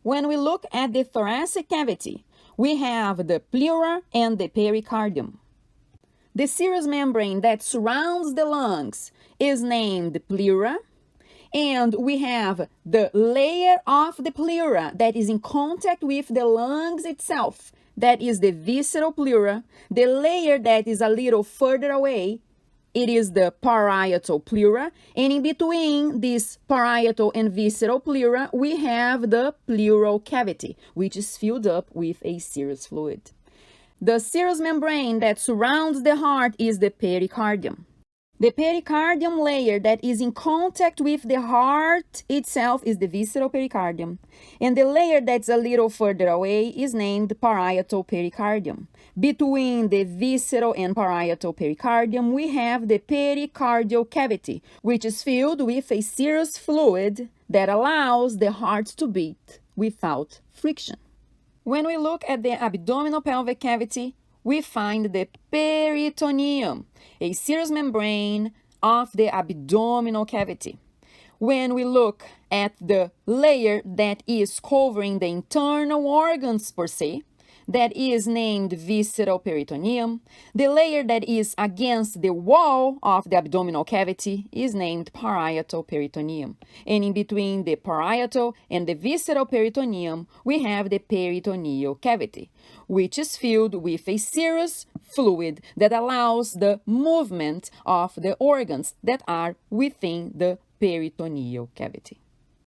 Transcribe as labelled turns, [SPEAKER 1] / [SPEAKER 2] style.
[SPEAKER 1] When we look at the thoracic cavity, we have the pleura and the pericardium. The serous membrane that surrounds the lungs is named pleura, and we have the layer of the pleura that is in contact with the lungs itself, that is the visceral pleura. The layer that is a little further away, it is the parietal pleura, and in between this parietal and visceral pleura, we have the pleural cavity, which is filled up with a serous fluid. The serous membrane that surrounds the heart is the pericardium. The pericardium layer that is in contact with the heart itself is the visceral pericardium, and the layer that's a little further away is named parietal pericardium. Between the visceral and parietal pericardium, we have the pericardial cavity, which is filled with a serous fluid that allows the heart to beat without friction. When we look at the abdominal pelvic cavity, we find the peritoneum, a serous membrane of the abdominal cavity. When we look at the layer that is covering the internal organs per se, that is named visceral peritoneum. The layer that is against the wall of the abdominal cavity is named parietal peritoneum. And in between the parietal and the visceral peritoneum, we have the peritoneal cavity, which is filled with a serous fluid that allows the movement of the organs that are within the peritoneal cavity.